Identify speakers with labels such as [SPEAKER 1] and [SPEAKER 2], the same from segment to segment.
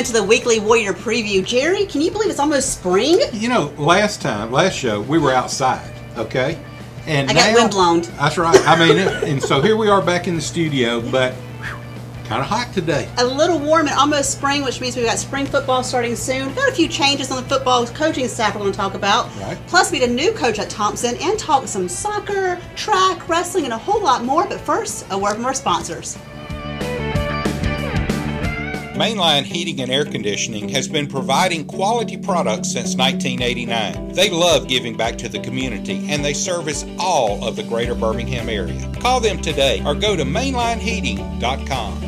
[SPEAKER 1] into the weekly Warrior preview. Jerry, can you believe it's almost spring?
[SPEAKER 2] You know, last show, we were outside, okay? And
[SPEAKER 1] I got wind blown.
[SPEAKER 2] That's right. I mean, and so here we are back in the studio, but kind of hot today.
[SPEAKER 1] A little warm and almost spring, which means we've got spring football starting soon. We've got a few changes on the football coaching staff we're going to talk about.
[SPEAKER 2] Right.
[SPEAKER 1] Plus, we had a new coach at Thompson and talk some soccer, track, wrestling, and a whole lot more. But first, a word from our sponsors.
[SPEAKER 3] Mainline Heating and Air Conditioning has been providing quality products since 1989. They love giving back to the community, and they service all of the greater Birmingham area. Call them today or go to mainlineheating.com.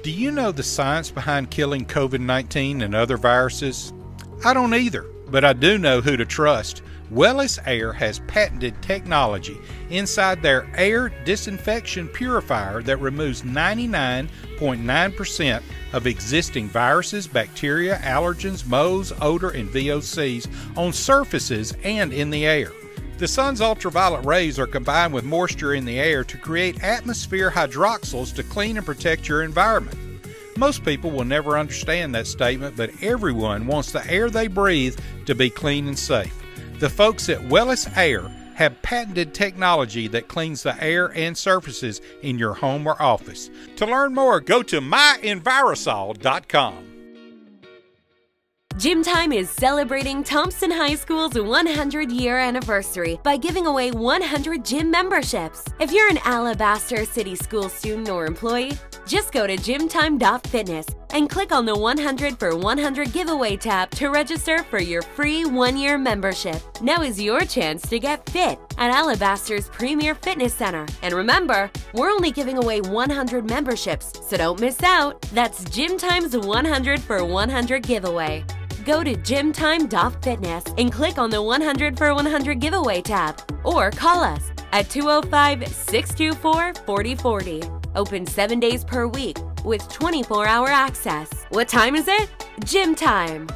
[SPEAKER 3] Do you know the science behind killing COVID-19 and other viruses? I don't either, but I do know who to trust. Wellis Air has patented technology inside their air disinfection purifier that removes 99.9% of existing viruses, bacteria, allergens, moles, odor, and VOCs on surfaces and in the air. The sun's ultraviolet rays are combined with moisture in the air to create atmosphere hydroxyls to clean and protect your environment. Most people will never understand that statement, but everyone wants the air they breathe to be clean and safe. The folks at Wellis Air have patented technology that cleans the air and surfaces in your home or office. To learn more, go to myenvirosol.com.
[SPEAKER 4] Gym Time is celebrating Thompson High School's 100-year anniversary by giving away 100 gym memberships. If you're an Alabaster City School student or employee, just go to gymtime.fitness and click on the 100 for 100 giveaway tab to register for your free 1-year membership. Now is your chance to get fit at Alabaster's Premier Fitness Center. And remember, we're only giving away 100 memberships, so don't miss out. That's Gym Time's 100 for 100 giveaway. Go to gymtime.fitness and click on the 100 for 100 giveaway tab, or call us at 205-624-4040. Open 7 days per week with 24-hour access. What time is it? Gym Time.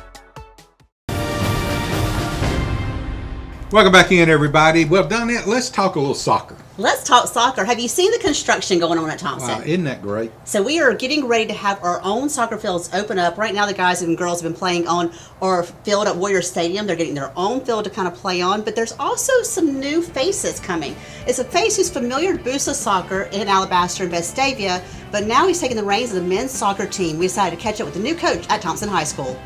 [SPEAKER 2] Welcome back in, everybody. Well, Donette, let's talk a little soccer.
[SPEAKER 1] Let's talk soccer. Have you seen the construction going on at Thompson?
[SPEAKER 2] Wow, isn't that great?
[SPEAKER 1] So we are getting ready to have our own soccer fields open up. Right now the guys and girls have been playing on our field at Warrior Stadium. They're getting their own field to kind of play on, but there's also some new faces coming. It's a face who's familiar to Busa soccer in Alabaster and Vestavia, but now he's taking the reins of the men's soccer team. We decided to catch up with the new coach at Thompson High School.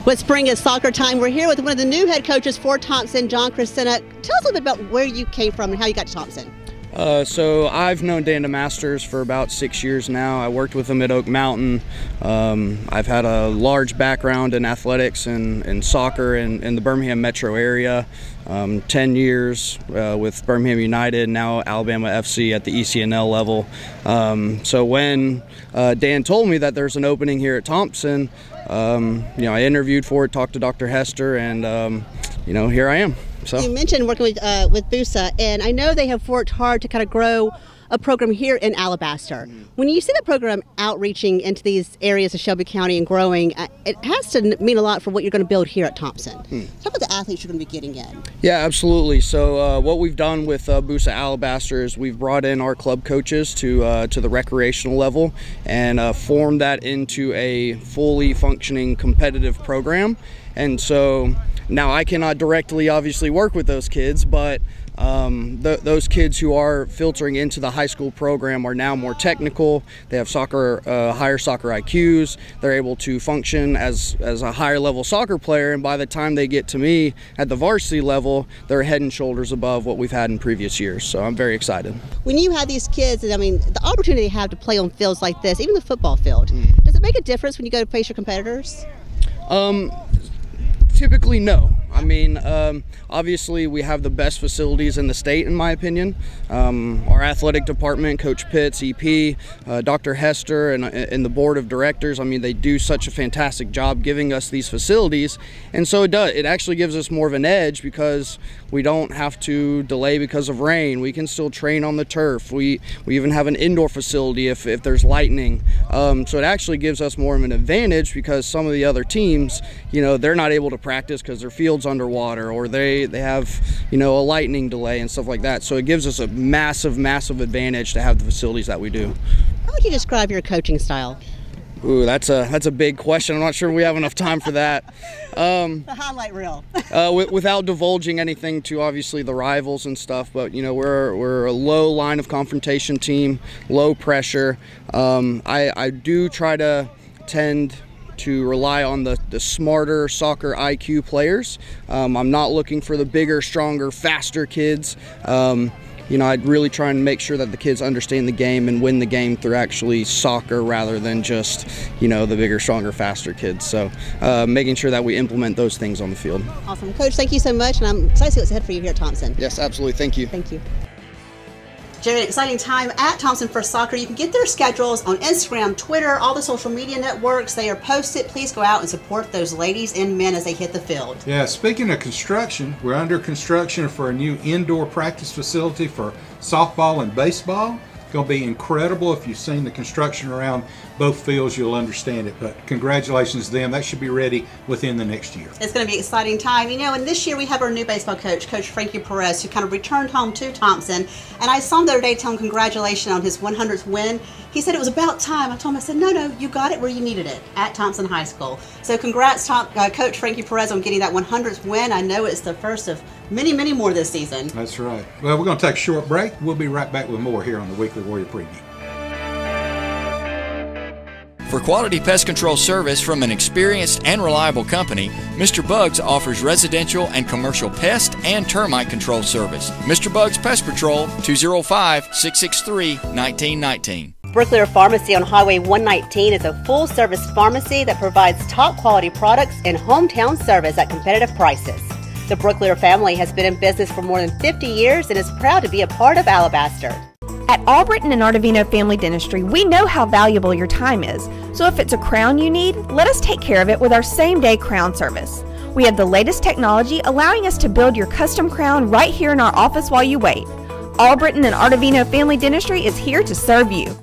[SPEAKER 1] With spring is soccer time, we're here with one of the new head coaches for Thompson, John Cristina. Tell us a little bit about where you came from and how you got to Thompson.
[SPEAKER 5] So I've known Dan DeMasters for about 6 years now. I worked with him at Oak Mountain. I've had a large background in athletics and soccer in the Birmingham metro area. 10 years with Birmingham United, now Alabama FC at the ECNL level. So when Dan told me that there's an opening here at Thompson, I interviewed for it, talked to Dr. Hester, and here I am. So
[SPEAKER 1] you mentioned working with Busa, and I know they have worked hard to kind of grow a program here in Alabaster. When you see the program outreaching into these areas of Shelby County and growing, it has to mean a lot for what you're going to build here at Thompson. Talk about the athletes you're going to be getting in.
[SPEAKER 5] Yeah, absolutely. So what we've done with Busa Alabaster is we've brought in our club coaches to the recreational level and formed that into a fully functioning competitive program. And so now I cannot directly obviously work with those kids, but those kids who are filtering into the high school program are now more technical. They have higher soccer IQs. They're able to function as a higher level soccer player, and by the time they get to me at the varsity level, they're head and shoulders above what we've had in previous years. So I'm very excited.
[SPEAKER 1] When you have these kids, I mean, the opportunity they have to play on fields like this, even the football field, does it make a difference when you go to face your competitors?
[SPEAKER 5] Typically, no. I I mean, obviously we have the best facilities in the state, in my opinion. Our athletic department, Coach Pitts, EP, Dr. Hester, and the board of directors, I mean, they do such a fantastic job giving us these facilities. And so it actually gives us more of an edge because we don't have to delay because of rain. We can still train on the turf. We even have an indoor facility if there's lightning. So it actually gives us more of an advantage because some of the other teams, you know, they're not able to practice because their field's underwater, or they have, you know, a lightning delay and stuff like that. So it gives us a massive advantage to have the facilities that we do.
[SPEAKER 1] How would you describe your coaching style?
[SPEAKER 5] Ooh, that's a big question. I'm not sure we have enough time for that.
[SPEAKER 1] The highlight reel.
[SPEAKER 5] Without divulging anything to obviously the rivals and stuff, but you know, we're a low line of confrontation team, low pressure. I do try to tend to rely on the smarter soccer IQ players. I'm not looking for the bigger, stronger, faster kids. You know, I'd really try and make sure that the kids understand the game and win the game through actually soccer rather than just, you know, the bigger, stronger, faster kids. So making sure that we implement those things on the field.
[SPEAKER 1] Awesome. Coach, thank you so much, and I'm excited to see what's ahead for you here at Thompson.
[SPEAKER 5] Yes, absolutely. Thank you.
[SPEAKER 1] Thank you. Jerry, an exciting time at Thompson for soccer. You can get their schedules on Instagram, Twitter, all the social media networks. They are posted. Please go out and support those ladies and men as they hit the field.
[SPEAKER 2] Yeah, speaking of construction, we're under construction for a new indoor practice facility for softball and baseball. It's going to be incredible. If you've seen the construction around both fields, you'll understand it. But congratulations to them. That should be ready within the next year.
[SPEAKER 1] It's going to be an exciting time. You know, and this year we have our new baseball coach, Coach Frankie Perez, who kind of returned home to Thompson. And I saw him the other day tell him congratulations on his 100th win. He said it was about time. I told him, I said, no, you got it where you needed it, at Thompson High School. So congrats, Coach Frankie Perez, on getting that 100th win. I know it's the first of many, many more this season.
[SPEAKER 2] That's right. Well, we're going to take a short break. We'll be right back with more here on the Weekly Warrior Preview.
[SPEAKER 6] For quality pest control service from an experienced and reliable company, Mr. Bugs offers residential and commercial pest and termite control service. Mr. Bugs Pest Patrol, 205-663-1919.
[SPEAKER 1] Brooklear Pharmacy on Highway 119 is a full-service pharmacy that provides top-quality products and hometown service at competitive prices. The Brooklear family has been in business for more than 50 years and is proud to be a part of Alabaster.
[SPEAKER 7] At Albritton and Artavino Family Dentistry, we know how valuable your time is. So if it's a crown you need, let us take care of it with our same-day crown service. We have the latest technology allowing us to build your custom crown right here in our office while you wait. Albritton and Artavino Family Dentistry is here to serve you.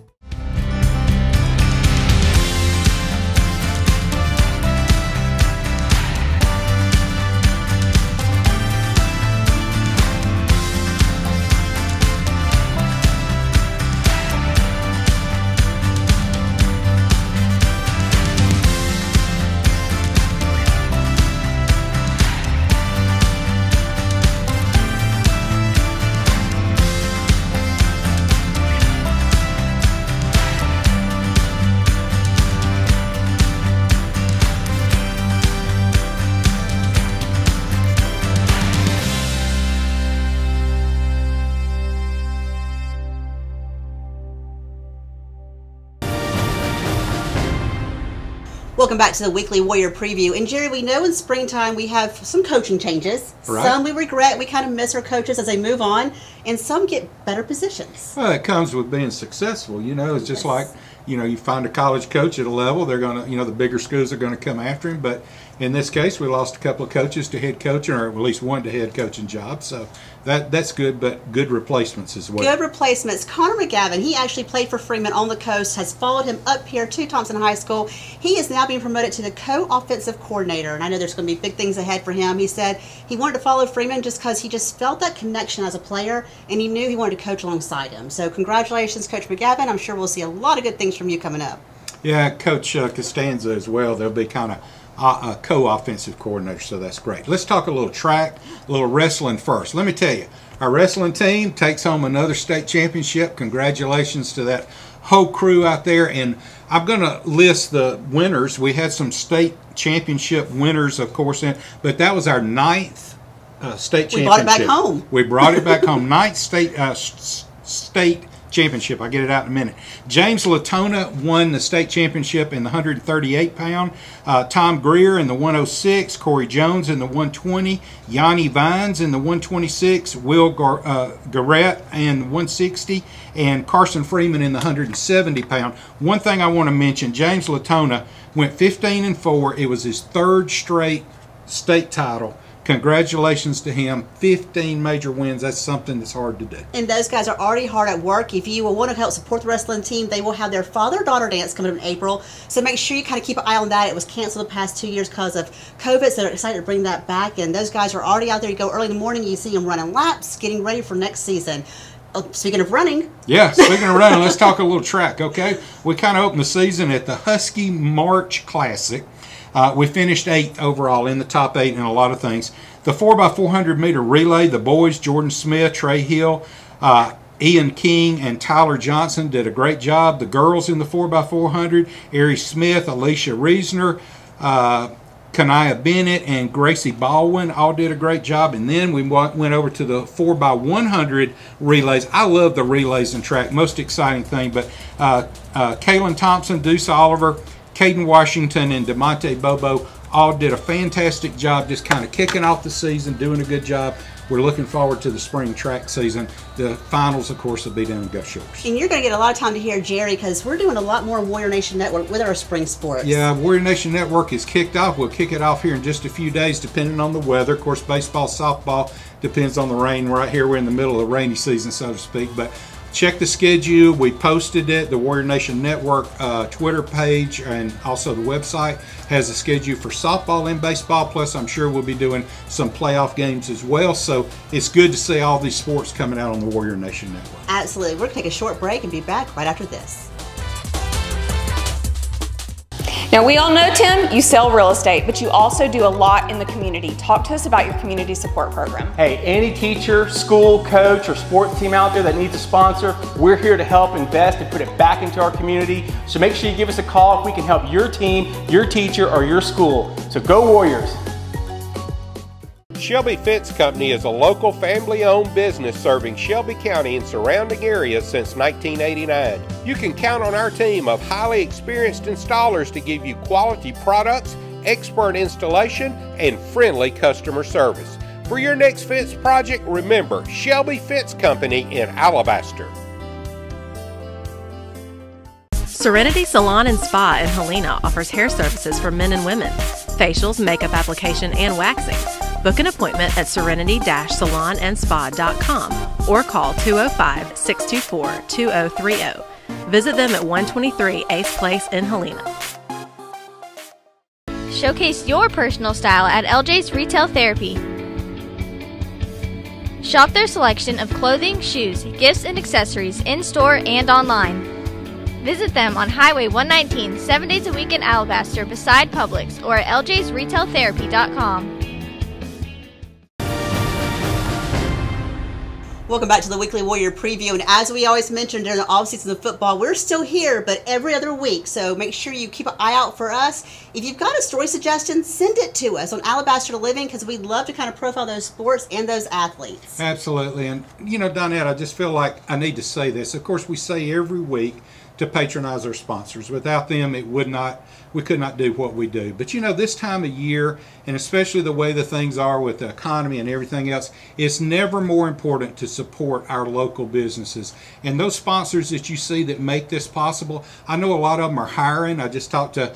[SPEAKER 1] Welcome back to the Weekly Warrior Preview. And Jerry, we know in springtime we have some coaching changes.
[SPEAKER 2] Right.
[SPEAKER 1] Some we regret. We kind of miss our coaches as they move on. And some get better positions.
[SPEAKER 2] Well, it comes with being successful. You know, it's just like, you know, you find a college coach at a level, they're going to, you know, the bigger schools are going to come after him. But in this case, we lost a couple of coaches to head coaching, or at least one to head coaching job. So that's good, but good replacements as well.
[SPEAKER 1] Good replacements. Connor McGavin, he actually played for Freeman on the coast, has followed him up here to Thompson High School. He is now being promoted to the co-offensive coordinator, and I know there's going to be big things ahead for him. He said he wanted to follow Freeman just because he just felt that connection as a player, and he knew he wanted to coach alongside him. So congratulations, Coach McGavin. I'm sure we'll see a lot of good things from you coming up.
[SPEAKER 2] Yeah, Coach Costanza as well. They'll be kind of a co-offensive coordinator, so that's great. Let's talk a little track, a little wrestling first. Let me tell you, our wrestling team takes home another state championship. Congratulations to that whole crew out there. And I'm going to list the winners. We had some state championship winners, of course, but that was our 9th state championship.
[SPEAKER 1] We brought it back home.
[SPEAKER 2] We brought it back home. 9th state championship. I'll get it out in a minute. James Latona won the state championship in the 138 pound. Tom Greer in the 106. Corey Jones in the 120. Yanni Vines in the 126. Will Garrett in the 160. And Carson Freeman in the 170 pound. One thing I want to mention, James Latona went 15-4. It was his third straight state title. Congratulations to him. 15 major wins. That's something that's hard to do.
[SPEAKER 1] And those guys are already hard at work. If you will want to help support the wrestling team, they will have their father-daughter dance coming up in April. So make sure you kind of keep an eye on that. It was canceled the past 2 years because of COVID, so they're excited to bring that back. And those guys are already out there. You go early in the morning, you see them running laps, getting ready for next season. Speaking of running.
[SPEAKER 2] Yeah, speaking of running, let's talk a little track, okay? We kind of opened the season at the Husky March Classic. We finished 8th overall in the top 8 in a lot of things. The 4x400 meter relay, the boys, Jordan Smith, Trey Hill, Ian King, and Tyler Johnson did a great job. The girls in the 4x400, Ari Smith, Alicia Reisner, Kanaya Bennett, and Gracie Baldwin all did a great job. And then we went over to the 4x100 relays. I love the relays in track, most exciting thing. But Kaylin Thompson, Deuce Oliver, Caden Washington, and DeMonte Bobo all did a fantastic job just kind of kicking off the season, doing a good job. We're looking forward to the spring track season. The finals, of course, will be down in Gulf Shores.
[SPEAKER 1] And you're going to get a lot of time to hear Jerry because we're doing a lot more Warrior Nation Network with our spring sports.
[SPEAKER 2] Yeah, Warrior Nation Network is kicked off. We'll kick it off here in just a few days, depending on the weather. Of course, baseball, softball depends on the rain. Right here, we're in the middle of the rainy season, so to speak. But check the schedule. We posted it. The Warrior Nation Network Twitter page and also the website has a schedule for softball and baseball. Plus, I'm sure we'll be doing some playoff games as well. So it's good to see all these sports coming out on the Warrior Nation Network.
[SPEAKER 1] Absolutely. We're going to take a short break and be back right after this.
[SPEAKER 8] Now, we all know, Tim, you sell real estate, but you also do a lot in the community. Talk to us about your community support program.
[SPEAKER 9] Hey, any teacher, school, coach, or sports team out there that needs a sponsor, we're here to help invest and put it back into our community. So make sure you give us a call if we can help your team, your teacher, or your school. So go Warriors!
[SPEAKER 3] Shelby Fence Company is a local family-owned business serving Shelby County and surrounding areas since 1989. You can count on our team of highly experienced installers to give you quality products, expert installation, and friendly customer service. For your next fence project, remember Shelby Fence Company in Alabaster.
[SPEAKER 10] Serenity Salon and Spa in Helena offers hair services for men and women, facials, makeup application, and waxing. Book an appointment at serenity-salonandspa.com or call 205-624-2030. Visit them at 123 Ace Place in Helena.
[SPEAKER 11] Showcase your personal style at LJ's Retail Therapy. Shop their selection of clothing, shoes, gifts, and accessories in-store and online. Visit them on Highway 119, 7 days a week in Alabaster beside Publix or at ljsretailtherapy.com.
[SPEAKER 1] Welcome back to the Weekly Warrior Preview, and as we always mention during the off-season of football, we're still here, but every other week, so make sure you keep an eye out for us. If you've got a story suggestion, send it to us on Alabaster Living, because we'd love to kind of profile those sports and those athletes.
[SPEAKER 2] Absolutely, and you know, Donette, I just feel like I need to say this. Of course, we say every week to patronize our sponsors. Without them, we could not do what we do. But you know, this time of year, and especially the way the things are with the economy and everything else, it's never more important to support our local businesses. And those sponsors that you see that make this possible, I know a lot of them are hiring. I just talked to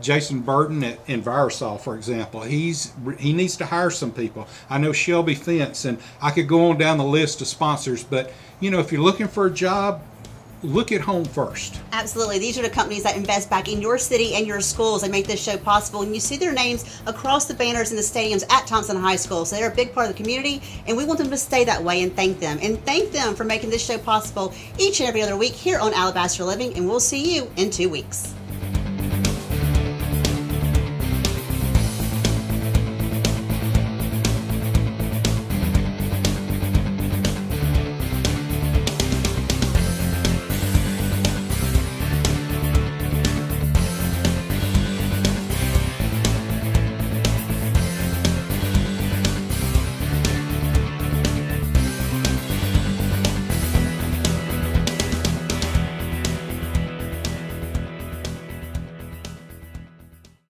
[SPEAKER 2] Jason Burton at Envirosol, for example. He needs to hire some people. I know Shelby Fence, and I could go on down the list of sponsors. But you know, if you're looking for a job, look at home first.
[SPEAKER 1] Absolutely. These are the companies that invest back in your city and your schools and make this show possible. And you see their names across the banners in the stadiums at Thompson High School. So they're a big part of the community, and we want them to stay that way, and thank them. And thank them for making this show possible each and every other week here on Alabaster Living. And we'll see you in 2 weeks.